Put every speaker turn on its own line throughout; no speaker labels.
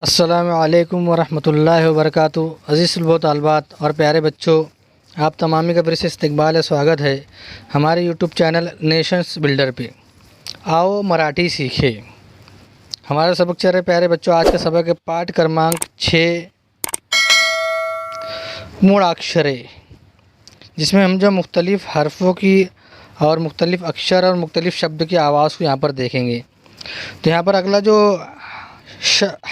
अस्सलामु अलैकुम वरहमतुल्लाहि वबरकातुहू। अज़ीज़ तलबात और प्यारे बच्चों, आप तमामी का फिर से इस्तकबाल है, स्वागत है हमारे यूट्यूब चैनल नेशंस बिल्डर पे। आओ मराठी सीखे। हमारा सबक चल रहा है प्यारे बच्चों। आज का सबक है पाठ क्रमांक 6 मूढ़ाक्षरे, जिसमें हम जो मुख्तलिफ़ हरफ़ों की और मुख्तलिफ़ अक्षर और मुख्तलिफ़ शब्द की आवाज़ को यहाँ पर देखेंगे। तो यहाँ पर अगला जो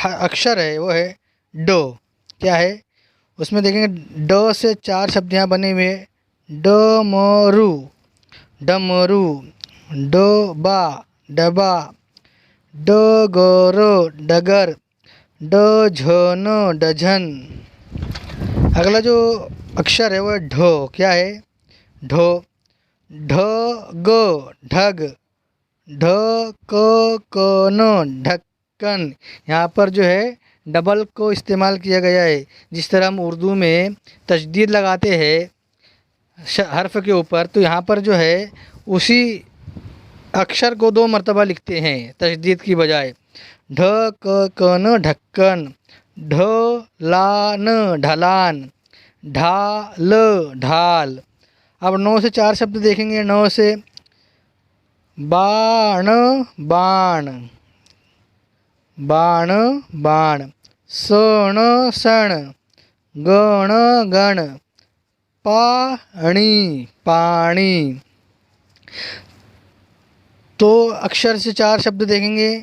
अक्षर है वो है डो। क्या है उसमें देखेंगे, ड से 4 शब्द यहाँ बने हुए हैं। डमरू, डमरू, डोबा, डबा, डगरो, डगर, डझनो, डझन। अगला जो अक्षर है वो है ढो। क्या है ढो। ढग, ढग, ढकनो, ढक्कन। यहाँ पर जो है डबल को इस्तेमाल किया गया है। जिस तरह हम उर्दू में तशदीद लगाते हैं हर्फ के ऊपर, तो यहाँ पर जो है उसी अक्षर को 2 मरतबा लिखते हैं तशदीद की बजाय। ढकन, ढक्कन, ढलान, ढलान, ढाल, ढाल। अब 9 से 4 शब्द देखेंगे। 9 से बाण, बाण, बाण, बाण, सण, सण, गण, गण, पाणी, पाणी। तो अक्षर से 4 शब्द देखेंगे।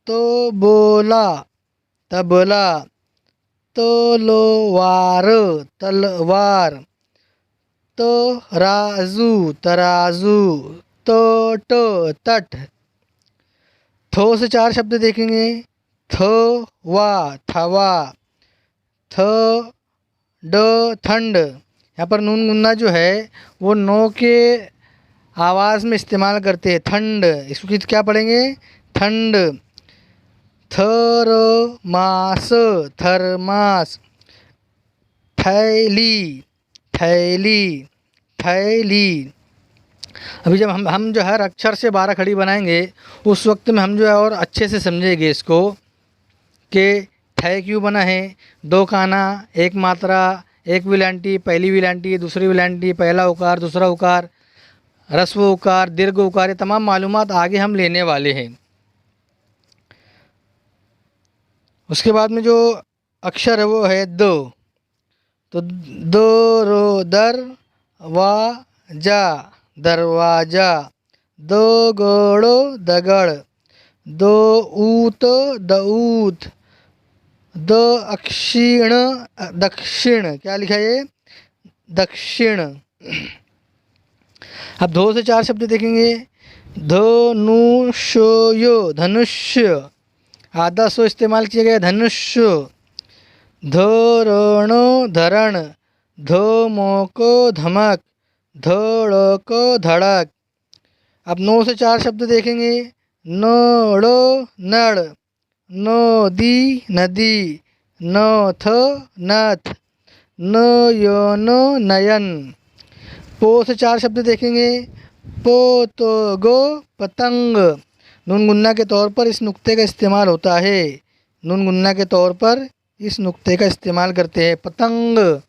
तो बोला, तबला, तलवार, तलवार, तराजू, तराजू, तट, तट। थो से 4 शब्द देखेंगे। थवा, थवा, थ ड, ठंड। यहाँ पर नून गुन्ना जो है वो नो के आवाज़ में इस्तेमाल करते हैं। ठंड, इसको क्या पढ़ेंगे, ठंड। थरमास, थरमास, थैली, थैली, थैली। अभी जब हम जो हर अक्षर से 12 खड़ी बनाएंगे, उस वक्त में हम जो है और अच्छे से समझेंगे इसको कि थे क्यों बना है। 2 काना, 1 मात्रा, 1 विलांटी, पहली विलांटी, दूसरी विलांटी, पहला उकार, दूसरा उकार, ह्रस्व उकार, दीर्घ उकार, ये तमाम मालूमात आगे हम लेने वाले हैं। उसके बाद में जो अक्षर है वो है दो। तो दो रो दर वा जा, दरवाजा, दो गोड़ो दगड़, दो ऊत दऊत, द अक्षिण दक्षिण। क्या लिखा है, दक्षिण। अब 2 से 4 शब्द देखेंगे। धनुष्यो, धनुष्य, आधा सो इस्तेमाल किया गया, धनुष्य। धरणो, धरण, धमको, धमक, धड़को, धड़क। अब 9 से 4 शब्द देखेंगे। नड़ो, नड़, नदी, नदी, नथ, नथ, नयनो, नयन। पो से 4 शब्द देखेंगे। पोतगो, पतंग। नून गुन्ना के तौर पर इस नुक्ते का इस्तेमाल होता है। नून गुन्ना के तौर पर इस नुक्ते का इस्तेमाल करते हैं, पतंग।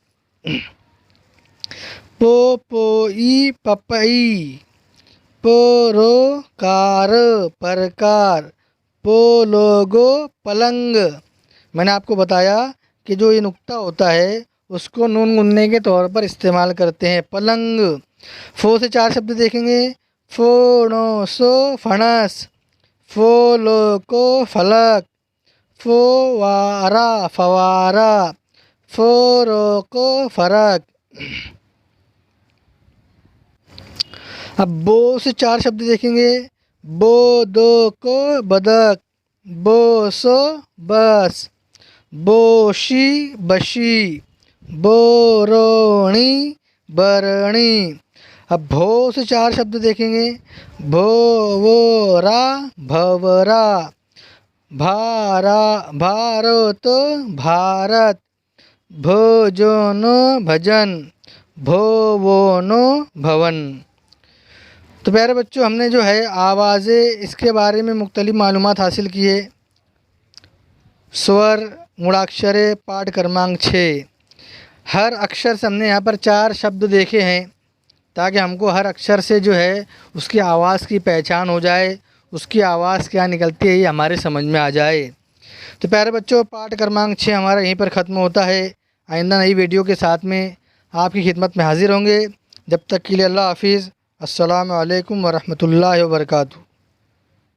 पोई, पपई, परोकार, परकार, पोलोगो, पलंग। मैंने आपको बताया कि जो ये नुक्ता होता है उसको नून गुन्ने के तौर पर इस्तेमाल करते हैं, पलंग। फो से 4 शब्द देखेंगे। फोणोसो, फणस, फोलो को, फलक, फोवारा, फवारा, फोरो को, फरक। अब बो से 4 शब्द देखेंगे। बो दो को, बदक, बोसो, बस, बोशी, बशी, बोरोणी, बरणी। अब भो से 4 शब्द देखेंगे। भोवरा, भवरा, भारा, भारत, भारत, भोजनो, भजन, भोवनो, भवन। तो प्यारे बच्चों, हमने जो है आवाज़ें इसके बारे में मुख्तलिफ़ मालूमात हासिल की है। स्वर मूलाक्षरे पाठ क्रमांक 6। हर अक्षर से हमने यहाँ पर 4 शब्द देखे हैं ताकि हमको हर अक्षर से जो है उसकी आवाज़ की पहचान हो जाए, उसकी आवाज़ क्या निकलती है ये हमारे समझ में आ जाए। तो प्यारे बच्चों, पाठ क्रमांक 6 हमारा यहीं पर ख़त्म होता है। आइंदा नई वीडियो के साथ में आपकी खिदमत में हाज़िर होंगे। जब तक के लिए अल्लाह हाफ़िज़। अस्सलामु अलैकुम वरहमतुल्लाहि वबरकातुहू।